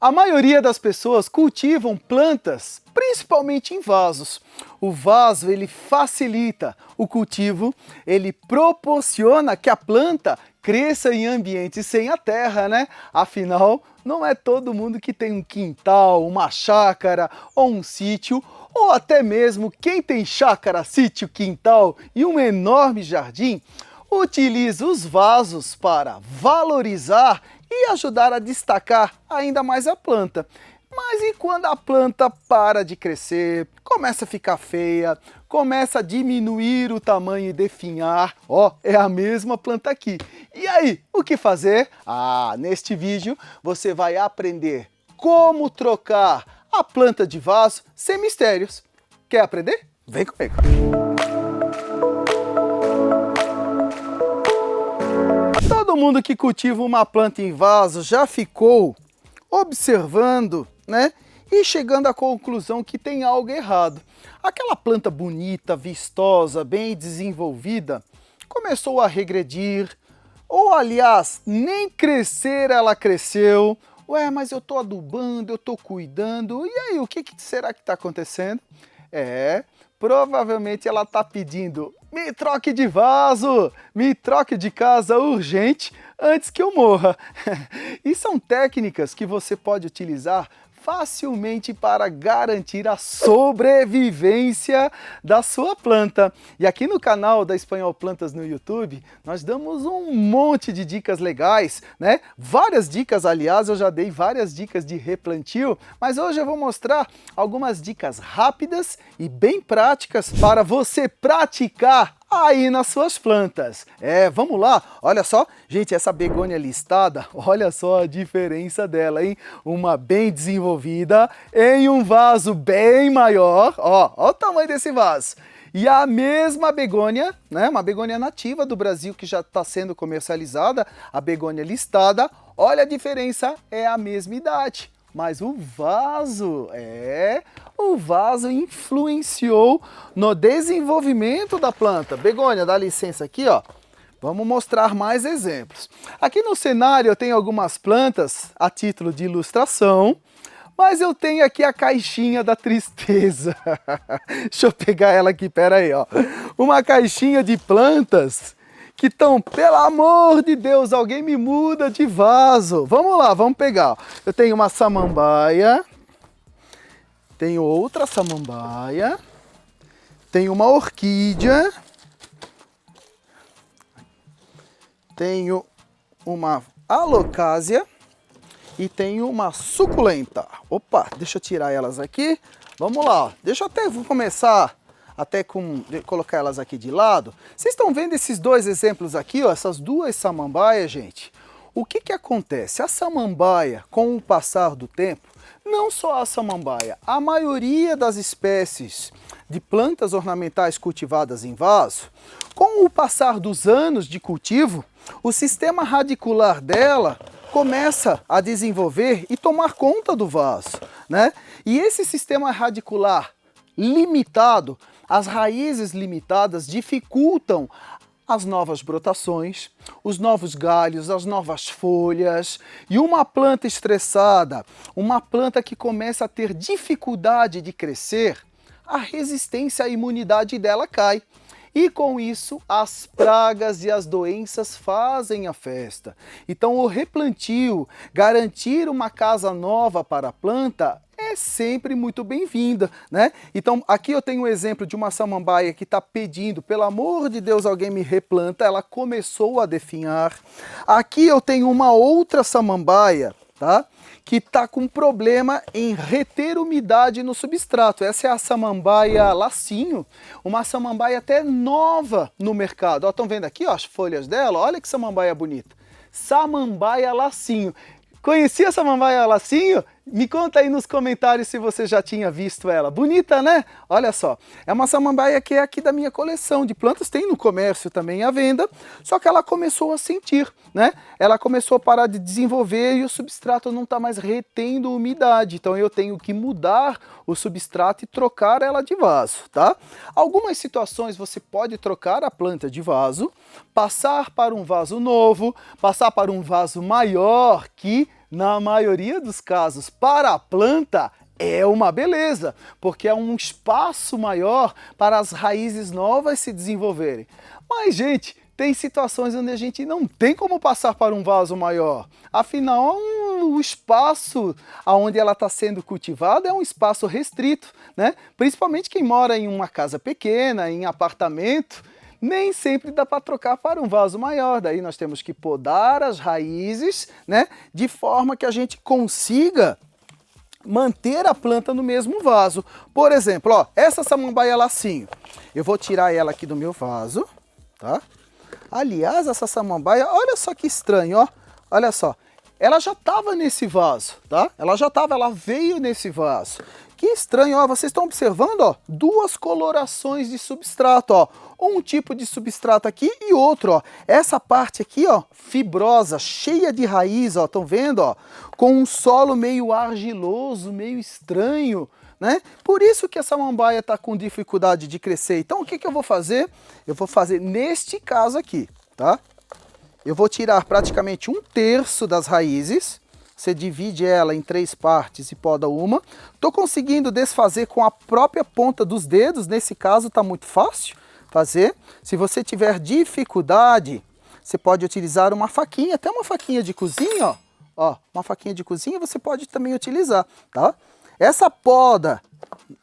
A maioria das pessoas cultivam plantas, principalmente em vasos. O vaso, ele facilita o cultivo, ele proporciona que a planta cresça em ambientes sem a terra, né? Afinal, não é todo mundo que tem um quintal, uma chácara ou um sítio, ou até mesmo quem tem chácara, sítio, quintal e um enorme jardim, utiliza os vasos para valorizar e ajudar a destacar ainda mais a planta. Mas e quando a planta para de crescer, começa a ficar feia, começa a diminuir o tamanho e definhar? Ó, é a mesma planta aqui. E aí, o que fazer? Neste vídeo você vai aprender como trocar a planta de vaso sem mistérios. Quer aprender? Vem comigo! Todo mundo que cultiva uma planta em vaso já ficou observando, né? E chegando à conclusão que tem algo errado. Aquela planta bonita, vistosa, bem desenvolvida, começou a regredir, ou aliás, nem crescer ela cresceu. Ué, mas eu tô adubando, eu tô cuidando, e aí, o que será que está acontecendo? Provavelmente ela está pedindo, me troque de vaso, me troque de casa urgente antes que eu morra. E são técnicas que você pode utilizar facilmente para garantir a sobrevivência da sua planta. E aqui no canal da Espanhol Plantas no YouTube, nós damos um monte de dicas legais, né? Várias dicas, aliás, eu já dei várias dicas de replantio, mas hoje eu vou mostrar algumas dicas rápidas e bem práticas para você praticar aí nas suas plantas. Vamos lá, olha só, gente, essa begônia listada, olha só a diferença dela, hein? Uma bem desenvolvida em um vaso bem maior, ó o tamanho desse vaso. E a mesma begônia, né, uma begônia nativa do Brasil que já está sendo comercializada, a begônia listada, olha a diferença, é a mesma idade. Mas o vaso influenciou no desenvolvimento da planta. Begônia, dá licença aqui, ó. Vamos mostrar mais exemplos. Aqui no cenário eu tenho algumas plantas a título de ilustração, mas eu tenho aqui a caixinha da tristeza. Deixa eu pegar ela aqui, pera aí, ó. Uma caixinha de plantas que estão, pelo amor de Deus, alguém me muda de vaso. Vamos lá, vamos pegar. Eu tenho uma samambaia, tenho outra samambaia, tenho uma orquídea, tenho uma alocásia e tenho uma suculenta. Opa, deixa eu tirar elas aqui. Vamos lá, vou começar colocar elas aqui de lado. Vocês estão vendo esses dois exemplos aqui, ó, essas duas samambaias, gente? O que acontece? A samambaia, com o passar do tempo, não só a samambaia, a maioria das espécies de plantas ornamentais cultivadas em vaso, com o passar dos anos de cultivo, o sistema radicular dela começa a desenvolver e tomar conta do vaso, né? E esse sistema radicular limitado, as raízes limitadas dificultam as novas brotações, os novos galhos, as novas folhas. E uma planta estressada, uma planta que começa a ter dificuldade de crescer, a resistência à imunidade dela cai. E com isso, as pragas e as doenças fazem a festa. Então o replantio, garantir uma casa nova para a planta, é sempre muito bem-vinda, né? Então aqui eu tenho um exemplo de uma samambaia que está pedindo, pelo amor de Deus, alguém me replanta, ela começou a definhar. Aqui eu tenho uma outra samambaia, tá? Que está com problema em reter umidade no substrato. Essa é a samambaia lacinho, uma samambaia até nova no mercado. Ó, estão vendo aqui, ó, as folhas dela? Olha que samambaia bonita. Samambaia lacinho. Conhecia a samambaia lacinho? Me conta aí nos comentários se você já tinha visto ela. Bonita, né? Olha só, é uma samambaia que é aqui da minha coleção de plantas, tem no comércio também à venda, só que ela começou a sentir, né? Ela começou a parar de desenvolver e o substrato não está mais retendo umidade, então eu tenho que mudar o substrato e trocar ela de vaso, tá? Algumas situações você pode trocar a planta de vaso, passar para um vaso novo, passar para um vaso maior que na maioria dos casos, para a planta, é uma beleza, porque é um espaço maior para as raízes novas se desenvolverem. Mas, gente, tem situações onde a gente não tem como passar para um vaso maior. Afinal, o espaço onde ela está sendo cultivada é um espaço restrito, né? Principalmente quem mora em uma casa pequena, em apartamento, nem sempre dá para trocar para um vaso maior. Daí nós temos que podar as raízes, né? De forma que a gente consiga manter a planta no mesmo vaso. Por exemplo, ó, essa samambaia lacinho, eu vou tirar ela aqui do meu vaso, tá? Aliás, essa samambaia, olha só que estranho, ó. Olha só, ela já estava nesse vaso, tá? Ela veio nesse vaso. Que estranho, ó, vocês estão observando, ó, duas colorações de substrato, ó. Um tipo de substrato aqui e outro, ó. Essa parte aqui, ó, fibrosa, cheia de raiz, ó, estão vendo, ó? Com um solo meio argiloso, meio estranho, né? Por isso que a samambaia está com dificuldade de crescer. Então, o que eu vou fazer? Eu vou fazer neste caso aqui, tá? Eu vou tirar praticamente 1/3 das raízes. Você divide ela em 3 partes e poda uma. Estou conseguindo desfazer com a própria ponta dos dedos. Nesse caso está muito fácil fazer. Se você tiver dificuldade, você pode utilizar uma faquinha, até uma faquinha de cozinha, ó. Ó, uma faquinha de cozinha você pode também utilizar, tá? Essa poda,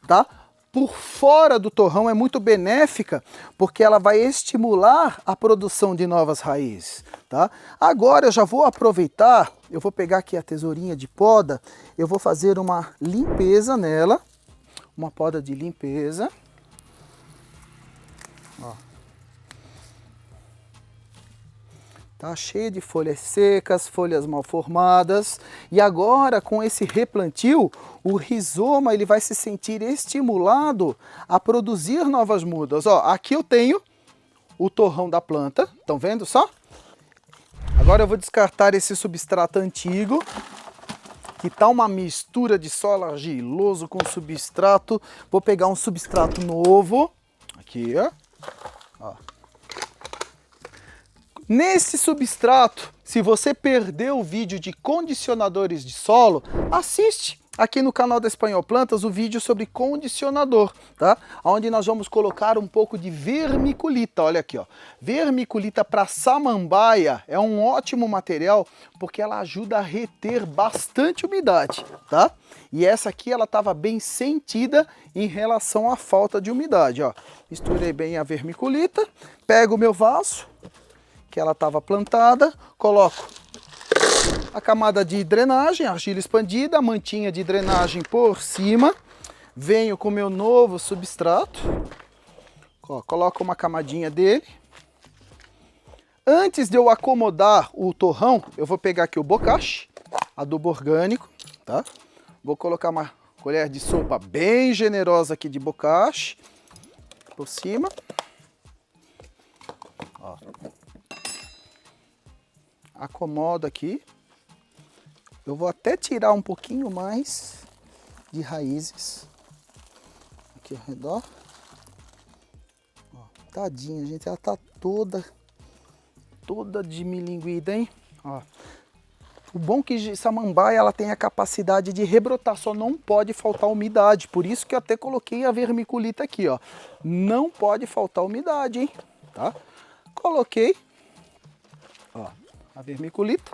tá? Por fora do torrão é muito benéfica, porque ela vai estimular a produção de novas raízes, tá? Agora eu já vou aproveitar, eu vou pegar aqui a tesourinha de poda, eu vou fazer uma limpeza nela, uma poda de limpeza. Ó. Tá cheio de folhas secas, folhas mal formadas. E agora, com esse replantio, o rizoma ele vai se sentir estimulado a produzir novas mudas. Ó, aqui eu tenho o torrão da planta, estão vendo só? Agora eu vou descartar esse substrato antigo, que tá uma mistura de solo argiloso com substrato. Vou pegar um substrato novo, aqui, ó. Nesse substrato, se você perdeu o vídeo de condicionadores de solo, assiste aqui no canal da Espanhol Plantas o vídeo sobre condicionador, tá? Onde nós vamos colocar um pouco de vermiculita, olha aqui, ó. Vermiculita para samambaia é um ótimo material porque ela ajuda a reter bastante umidade, tá? E essa aqui ela estava bem sentida em relação à falta de umidade, ó. Misturei bem a vermiculita, pego o meu vaso, que ela estava plantada, coloco a camada de drenagem, argila expandida, a mantinha de drenagem por cima, venho com o meu novo substrato, ó, coloco uma camadinha dele. Antes de eu acomodar o torrão, eu vou pegar aqui o bocache, adubo orgânico, tá? Vou colocar uma colher de sopa bem generosa aqui de bocache por cima. Ó. Acomodo aqui. Eu vou até tirar um pouquinho mais de raízes aqui ao redor. Ó, tadinha, gente, ela tá toda desmilinguida, hein? Ó. O bom é que samambaia ela tem a capacidade de rebrotar, só não pode faltar umidade. Por isso que eu até coloquei a vermiculita aqui, ó. Não pode faltar umidade, hein? Tá? Coloquei, ó, a vermiculita,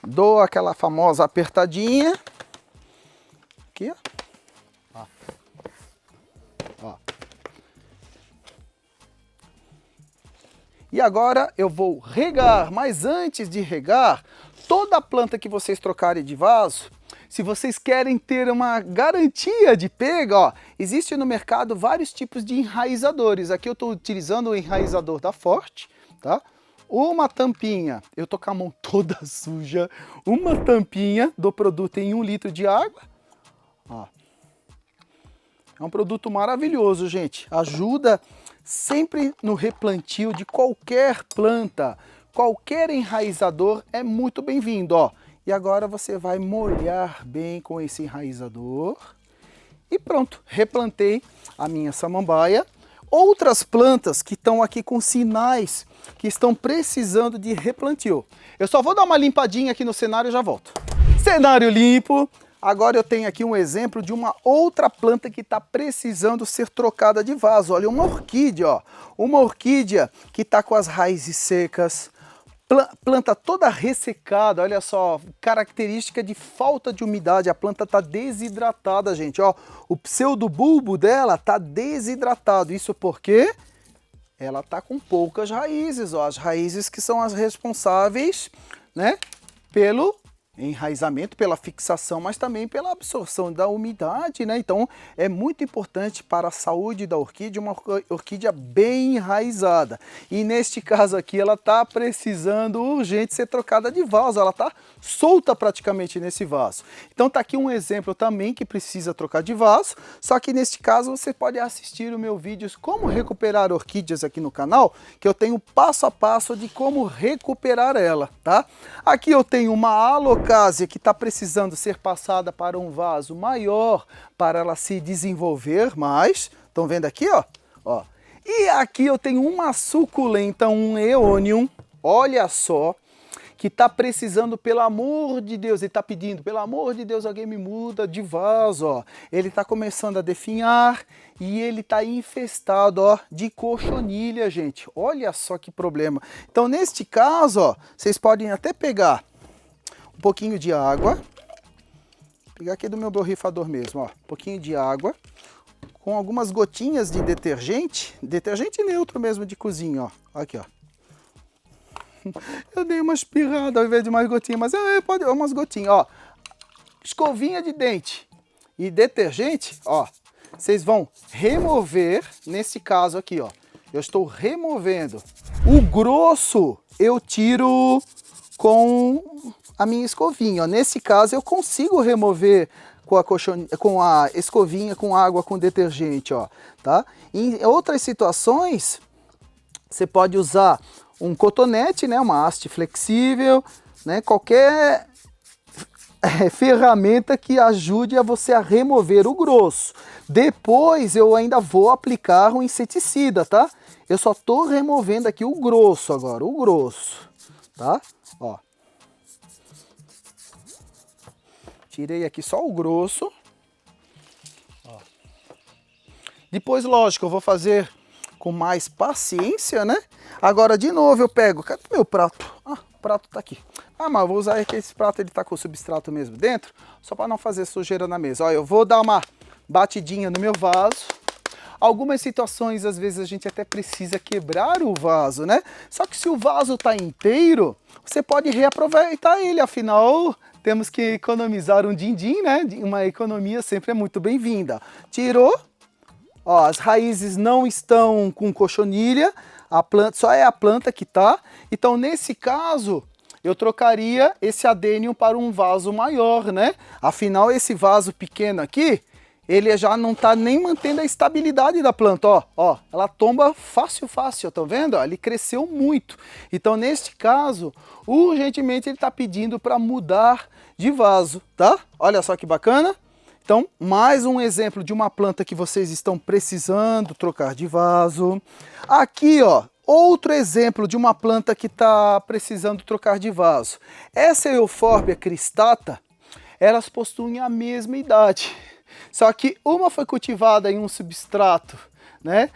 dou aquela famosa apertadinha, aqui, ó. Ó. E agora eu vou regar, mas antes de regar, toda a planta que vocês trocarem de vaso, se vocês querem ter uma garantia de pega, ó, existe no mercado vários tipos de enraizadores. Aqui eu estou utilizando o enraizador da Forte, tá? Uma tampinha, eu tô com a mão toda suja, uma tampinha do produto em 1 litro de água. Ó. É um produto maravilhoso, gente. Ajuda sempre no replantio de qualquer planta. Qualquer enraizador é muito bem-vindo, ó. E agora você vai molhar bem com esse enraizador. E pronto, replantei a minha samambaia. outras plantas que estão aqui com sinais que estão precisando de replantio. Eu só vou dar uma limpadinha aqui no cenário e já volto. Cenário limpo. Agora eu tenho aqui um exemplo de uma outra planta que está precisando ser trocada de vaso. Olha, uma orquídea, ó. Uma orquídea que está com as raízes secas, planta toda ressecada, olha só, característica de falta de umidade, a planta está desidratada, gente, ó. O pseudobulbo dela está desidratado, isso porque ela está com poucas raízes, ó. As raízes que são as responsáveis, né, pelo enraizamento, pela fixação, mas também pela absorção da umidade, né? Então é muito importante para a saúde da orquídea uma orquídea bem enraizada. E neste caso aqui ela está precisando urgente ser trocada de vaso, ela está solta praticamente nesse vaso. Então tá aqui um exemplo também que precisa trocar de vaso, só que neste caso você pode assistir o meu vídeo como recuperar orquídeas aqui no canal, que eu tenho passo a passo de como recuperar ela, tá? Aqui eu tenho uma alocásia que está precisando ser passada para um vaso maior para ela se desenvolver mais. Estão vendo aqui, ó? Ó. E aqui eu tenho uma suculenta, um Aeonium, olha só, que está precisando, pelo amor de Deus, ele está pedindo, pelo amor de Deus, alguém me muda de vaso, ó. Ele está começando a definhar e ele está infestado, ó, de cochonilha, gente. Olha só que problema. Então, neste caso, ó, vocês podem até pegar um pouquinho de água, vou pegar aqui do meu borrifador mesmo, ó, um pouquinho de água, com algumas gotinhas de detergente neutro mesmo de cozinha, ó, aqui, ó. Eu dei uma espirrada ao invés de mais gotinhas, mas pode umas gotinhas, ó. Escovinha de dente e detergente, ó. Vocês vão remover, nesse caso aqui, ó. Eu estou removendo. O grosso eu tiro com a minha escovinha, ó. Nesse caso eu consigo remover com a escovinha, com água, com detergente, ó, tá? Em outras situações, você pode usar um cotonete, né, uma haste flexível, né, qualquer ferramenta que ajude a você a remover o grosso. Depois eu ainda vou aplicar um inseticida, tá? Eu só tô removendo aqui o grosso agora, o grosso, tá? Ó. Tirei aqui só o grosso. Ó. Depois, lógico, eu vou fazer com mais paciência, né? Agora, de novo, eu pego... Cadê meu prato? Ah, o prato tá aqui. Ah, mas eu vou usar aqui esse prato, ele tá com o substrato mesmo dentro, só para não fazer sujeira na mesa. Ó, eu vou dar uma batidinha no meu vaso. Algumas situações, às vezes, a gente até precisa quebrar o vaso, né? Só que se o vaso tá inteiro, você pode reaproveitar ele, afinal... Temos que economizar um din-din, né? Uma economia sempre é muito bem-vinda. Tirou. Ó, as raízes não estão com cochonilha, a planta, só é a planta que tá. Então, nesse caso, eu trocaria esse adênio para um vaso maior, né? Afinal, esse vaso pequeno aqui, ele já não tá nem mantendo a estabilidade da planta, ó. Ó, ela tomba fácil, tá vendo? Ó, ele cresceu muito. Então, neste caso, urgentemente ele tá pedindo para mudar de vaso, tá? Olha só que bacana. Então, mais um exemplo de uma planta que vocês estão precisando trocar de vaso. Aqui, ó, outro exemplo de uma planta que está precisando trocar de vaso. Essa Euphorbia cristata, elas possuem a mesma idade. Só que uma foi cultivada em um substrato, né?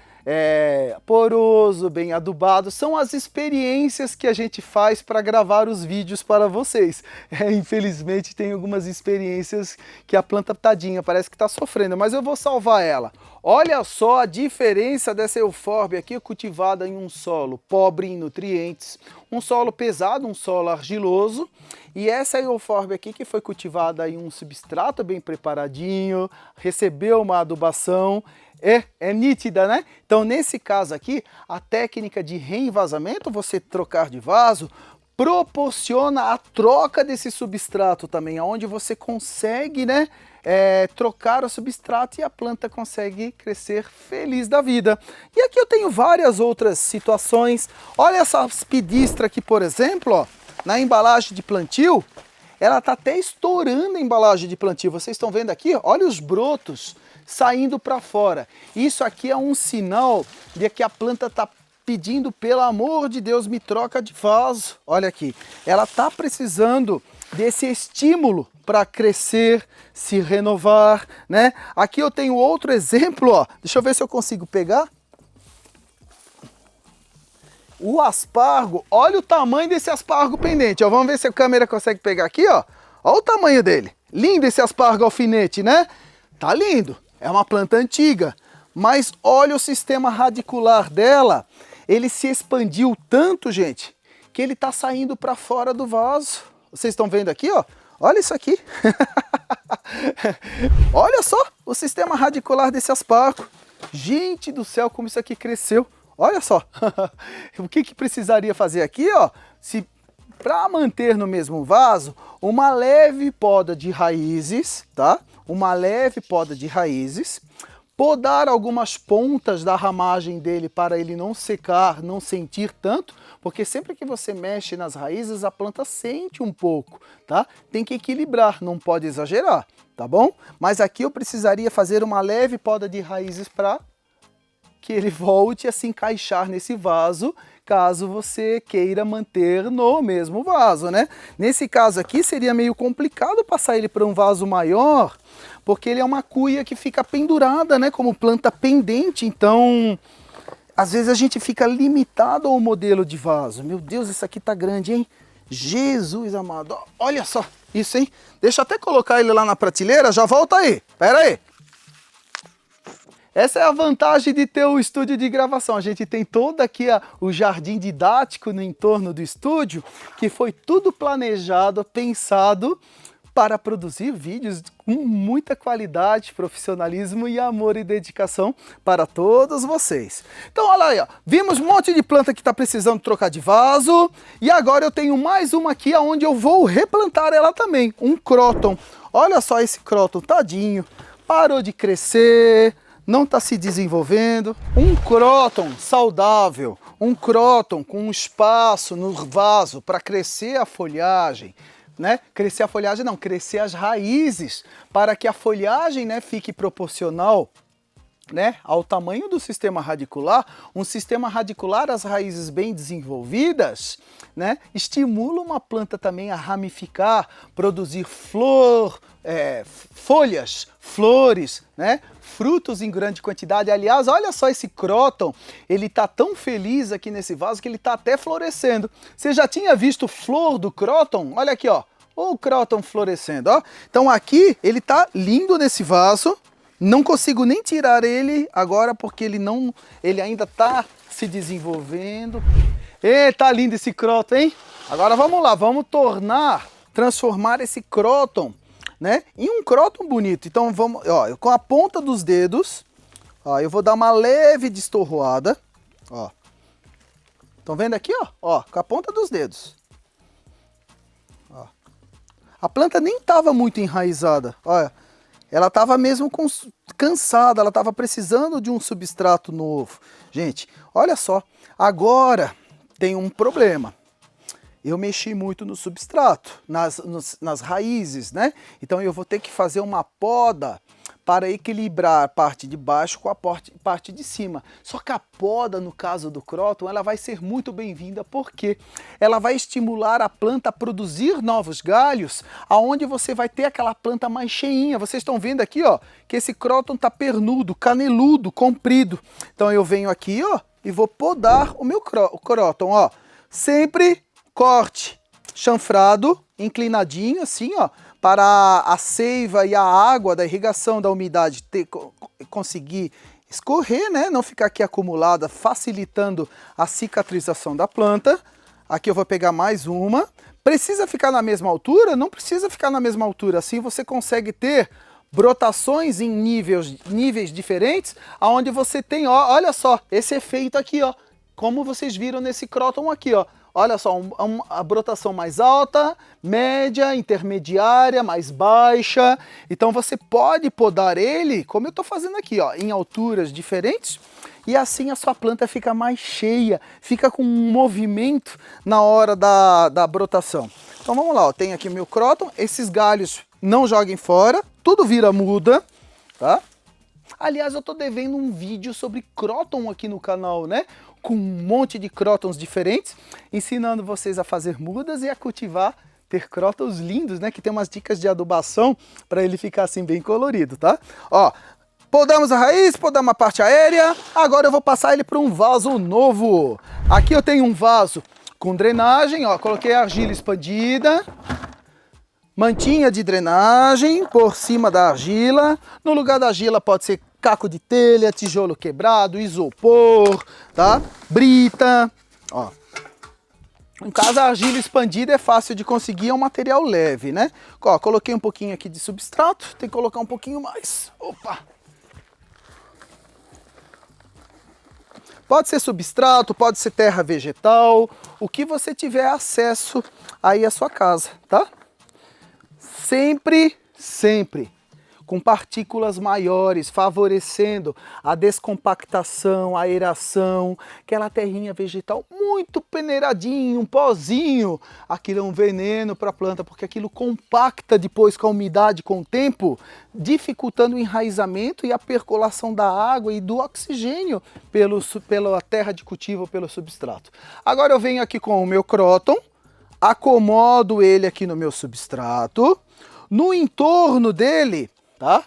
Poroso, bem adubado, são as experiências que a gente faz para gravar os vídeos para vocês. Infelizmente tem algumas experiências que a planta tadinha parece que está sofrendo, mas eu vou salvar ela. Olha só a diferença dessa Euphorbia aqui cultivada em um solo pobre em nutrientes, um solo pesado, um solo argiloso, e essa Euphorbia aqui que foi cultivada em um substrato bem preparadinho, recebeu uma adubação, é nítida, né? Então, nesse caso aqui, a técnica de reenvasamento, você trocar de vaso, proporciona a troca desse substrato também, onde você consegue, né, trocar o substrato e a planta consegue crescer feliz da vida. E aqui eu tenho várias outras situações. Olha essa aspidistra aqui, por exemplo, ó, na embalagem de plantio, ela está até estourando a embalagem de plantio. Vocês estão vendo aqui? Olha os brotos saindo para fora. Isso aqui é um sinal de que a planta está pedindo, pelo amor de Deus, me troca de vaso. Olha aqui, ela está precisando desse estímulo para crescer, se renovar, né? Aqui eu tenho outro exemplo, ó. Deixa eu ver se eu consigo pegar. O aspargo, olha o tamanho desse aspargo pendente, ó. Vamos ver se a câmera consegue pegar aqui, ó. Olha o tamanho dele. Lindo esse aspargo alfinete, né? Tá lindo. É uma planta antiga, mas olha o sistema radicular dela. Ele se expandiu tanto, gente, que ele tá saindo para fora do vaso. Vocês estão vendo aqui, ó? Olha isso aqui. Olha só o sistema radicular desse aspargo. Gente do céu, como isso aqui cresceu. Olha só. O que que precisaria fazer aqui, ó? Para manter no mesmo vaso, uma leve poda de raízes, tá? Uma leve poda de raízes. Podar algumas pontas da ramagem dele para ele não secar, não sentir tanto, porque sempre que você mexe nas raízes, a planta sente um pouco, tá? Tem que equilibrar, não pode exagerar, tá bom? Mas aqui eu precisaria fazer uma leve poda de raízes para que ele volte a se encaixar nesse vaso, caso você queira manter no mesmo vaso, né? Nesse caso aqui seria meio complicado passar ele para um vaso maior, porque ele é uma cuia que fica pendurada, né, como planta pendente, então às vezes a gente fica limitado ao modelo de vaso. Meu Deus, isso aqui tá grande, hein? Jesus amado, olha só isso, hein? Deixa eu até colocar ele lá na prateleira, já volta aí, pera aí. Essa é a vantagem de ter o estúdio de gravação. A gente tem todo aqui o jardim didático no entorno do estúdio, que foi tudo planejado, pensado para produzir vídeos com muita qualidade, profissionalismo e amor e dedicação para todos vocês. Então olha aí, ó. Vimos um monte de planta que está precisando trocar de vaso, e agora eu tenho mais uma aqui onde eu vou replantar ela também, um cróton. Olha só esse cróton, tadinho, parou de crescer, não está se desenvolvendo. Um cróton saudável, um cróton com um espaço no vaso para crescer a folhagem, né? Crescer a folhagem não, crescer as raízes, para que a folhagem, né, fique proporcional, né, ao tamanho do sistema radicular. Um sistema radicular, as raízes bem desenvolvidas, né, estimula uma planta também a ramificar, produzir folhas, flores, né, frutos em grande quantidade. Aliás, olha só esse cróton, ele tá tão feliz aqui nesse vaso que ele tá até florescendo. Você já tinha visto flor do cróton? Olha aqui, ó, o cróton florescendo, ó. Então aqui ele tá lindo nesse vaso. Não consigo nem tirar ele agora porque ele ainda tá se desenvolvendo. E tá lindo esse cróton, hein? Agora vamos lá, vamos transformar esse cróton, né, em um cróton bonito. Então vamos, ó, com a ponta dos dedos, ó, eu vou dar uma leve destorroada, ó. Estão vendo aqui, ó? Ó, com a ponta dos dedos. Ó. A planta nem estava muito enraizada, olha. Ela estava mesmo cansada, ela estava precisando de um substrato novo. Gente, olha só, agora tem um problema. Eu mexi muito no substrato, nas raízes, né? Então eu vou ter que fazer uma poda para equilibrar a parte de baixo com a parte de cima. Só que a poda, no caso do cróton, ela vai ser muito bem-vinda, porque ela vai estimular a planta a produzir novos galhos, aonde você vai ter aquela planta mais cheinha. Vocês estão vendo aqui, ó, que esse cróton tá pernudo, caneludo, comprido. Então eu venho aqui, ó, e vou podar o meu cróton, ó. Sempre corte chanfrado, inclinadinho, assim, ó, para a seiva e a água da irrigação, da umidade conseguir escorrer, né? Não ficar aqui acumulada, facilitando a cicatrização da planta. Aqui eu vou pegar mais uma. Precisa ficar na mesma altura? Não precisa ficar na mesma altura. Assim você consegue ter brotações em níveis diferentes, aonde você tem, ó, olha só, esse efeito aqui, ó, como vocês viram nesse cróton aqui, ó. Olha só, a brotação mais alta, média, intermediária, mais baixa. Então você pode podar ele, como eu estou fazendo aqui, ó, em alturas diferentes. E assim a sua planta fica mais cheia, fica com um movimento na hora da brotação. Então vamos lá, ó. Tem aqui o meu cróton. Esses galhos não joguem fora. Tudo vira muda, tá? Aliás, eu tô devendo um vídeo sobre cróton aqui no canal, né? Com um monte de crótons diferentes, ensinando vocês a fazer mudas e a cultivar, ter crótons lindos, né? Que tem umas dicas de adubação para ele ficar assim bem colorido, tá? Ó, podamos a raiz, podamos a parte aérea. Agora eu vou passar ele para um vaso novo. Aqui eu tenho um vaso com drenagem, ó. Coloquei argila expandida. Mantinha de drenagem por cima da argila. No lugar da argila pode ser caco de telha, tijolo quebrado, isopor, tá? Brita, ó. No caso, a argila expandida é fácil de conseguir, é um material leve, né? Ó, coloquei um pouquinho aqui de substrato, tem que colocar um pouquinho mais. Opa! Pode ser substrato, pode ser terra vegetal, o que você tiver acesso aí à sua casa, tá? Sempre, sempre com partículas maiores, favorecendo a descompactação, a aeração, aquela terrinha vegetal muito peneiradinho, um pozinho, aquilo é um veneno para a planta, porque aquilo compacta depois com a umidade, com o tempo, dificultando o enraizamento e a percolação da água e do oxigênio pela terra de cultivo, pelo substrato. Agora eu venho aqui com o meu cróton, acomodo ele aqui no meu substrato, no entorno dele, tá?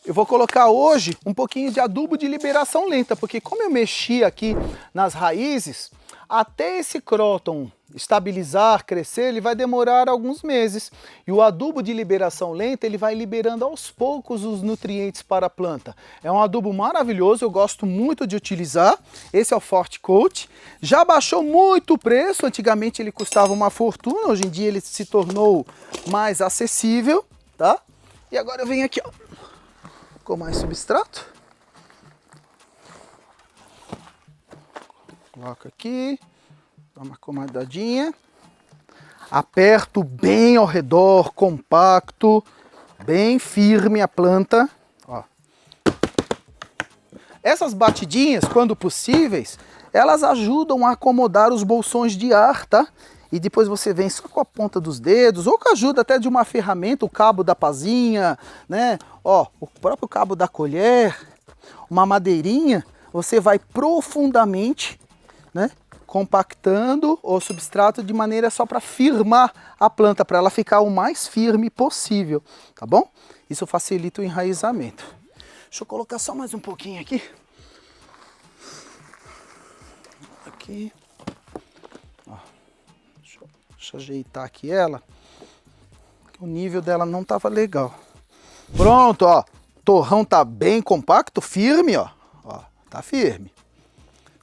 Eu vou colocar hoje um pouquinho de adubo de liberação lenta, porque como eu mexi aqui nas raízes, até esse cróton estabilizar, crescer, ele vai demorar alguns meses. E o adubo de liberação lenta, ele vai liberando aos poucos os nutrientes para a planta. É um adubo maravilhoso, eu gosto muito de utilizar. Esse é o Forte Coat. Já baixou muito o preço, antigamente ele custava uma fortuna, hoje em dia ele se tornou mais acessível, tá? E agora eu venho aqui, ó, com mais substrato. Coloco aqui, dá uma acomodadinha. Aperto bem ao redor, compacto, bem firme a planta. Ó. Essas batidinhas, quando possíveis, elas ajudam a acomodar os bolsões de ar, tá? E depois você vem só com a ponta dos dedos, ou com a ajuda até de uma ferramenta, o cabo da pazinha, né? Ó, o próprio cabo da colher, uma madeirinha, você vai profundamente, né? Compactando o substrato de maneira só para firmar a planta, para ela ficar o mais firme possível, tá bom? Isso facilita o enraizamento. Deixa eu colocar só mais um pouquinho aqui. Aqui. Ó. Deixa eu ajeitar aqui ela. O nível dela não estava legal. Pronto, ó. O torrão tá bem compacto, firme, ó. Ó, tá firme.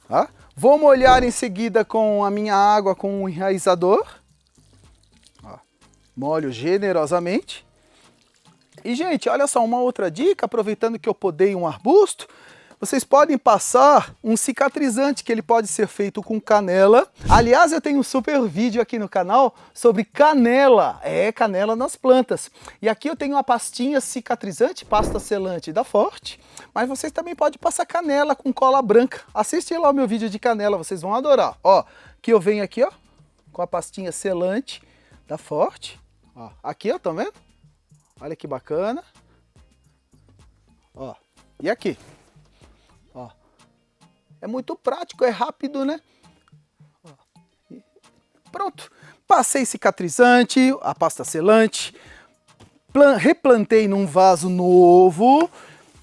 Tá? Vou molhar em seguida com a minha água com o enraizador. Ó, molho generosamente. E, gente, olha só, uma outra dica, aproveitando que eu podei um arbusto, vocês podem passar um cicatrizante que ele pode ser feito com canela. Aliás, eu tenho um super vídeo aqui no canal sobre canela. É, canela nas plantas. E aqui eu tenho uma pastinha cicatrizante, pasta selante da Forte. Mas vocês também podem passar canela com cola branca. Assiste lá o meu vídeo de canela, vocês vão adorar. Ó, que eu venho aqui, ó, com a pastinha selante da Forte. Ó, aqui, ó, tá vendo? Olha que bacana. Ó, e aqui. Ó, é muito prático, é rápido, né? Ó, pronto. Passei cicatrizante, a pasta selante, replantei num vaso novo.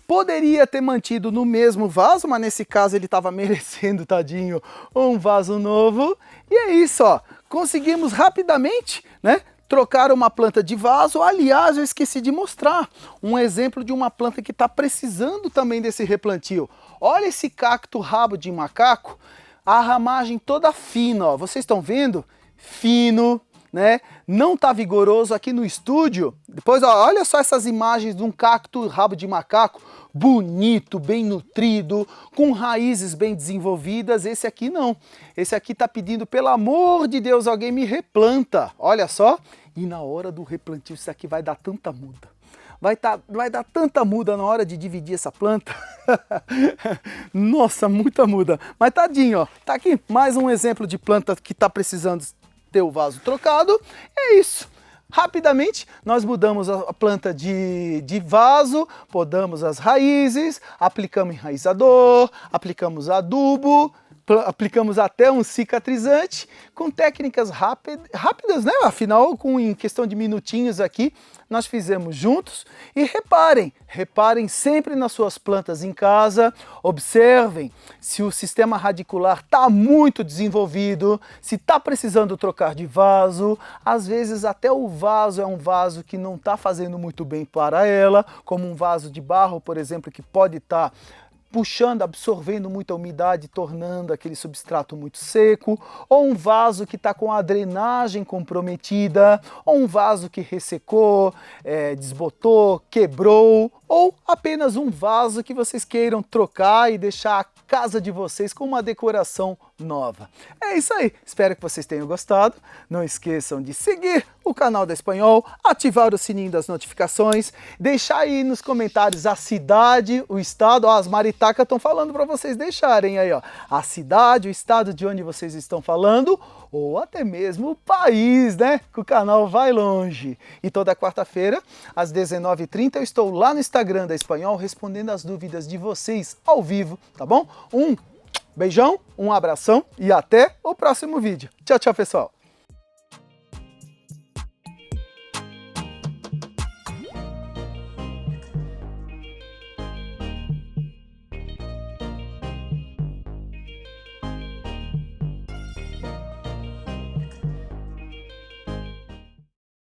Poderia ter mantido no mesmo vaso, mas nesse caso ele estava merecendo, tadinho, um vaso novo. E é isso, ó. Conseguimos rapidamente, né? Trocar uma planta de vaso. Aliás, eu esqueci de mostrar um exemplo de uma planta que está precisando também desse replantio. Olha esse cacto rabo de macaco, a ramagem toda fina, ó. Vocês estão vendo? Fino, né? Não está vigoroso aqui no estúdio. Depois, ó, olha só essas imagens de um cacto rabo de macaco, bonito, bem nutrido, com raízes bem desenvolvidas. Esse aqui não. Esse aqui está pedindo, pelo amor de Deus, alguém me replanta. Olha só. E na hora do replantio, isso aqui vai dar tanta muda. Vai dar tanta muda na hora de dividir essa planta. Nossa, muita muda. Mas tadinho, ó. Tá aqui mais um exemplo de planta que está precisando ter o vaso trocado. É isso. Rapidamente, nós mudamos a planta de vaso, podamos as raízes, aplicamos enraizador, aplicamos adubo, aplicamos até um cicatrizante, com técnicas rápidas, né? Afinal, em questão de minutinhos aqui, nós fizemos juntos. E reparem sempre nas suas plantas em casa, observem se o sistema radicular está muito desenvolvido, se está precisando trocar de vaso. Às vezes até o vaso é um vaso que não está fazendo muito bem para ela, como um vaso de barro, por exemplo, que pode estar puxando, absorvendo muita umidade, tornando aquele substrato muito seco, ou um vaso que está com a drenagem comprometida, ou um vaso que ressecou, desbotou, quebrou, ou apenas um vaso que vocês queiram trocar e deixar a casa de vocês com uma decoração nova. É isso aí, espero que vocês tenham gostado. Não esqueçam de seguir o canal da Espanhol, ativar o sininho das notificações, deixar aí nos comentários a cidade, o estado, ó, as maritacas estão falando para vocês deixarem aí, ó, a cidade, o estado de onde vocês estão falando, ou até mesmo o país, né? Que o canal vai longe. E toda quarta-feira, às 19h30, eu estou lá no Instagram da Espanhol respondendo as dúvidas de vocês ao vivo, tá bom? Um beijão, um abração e até o próximo vídeo. Tchau, tchau, pessoal!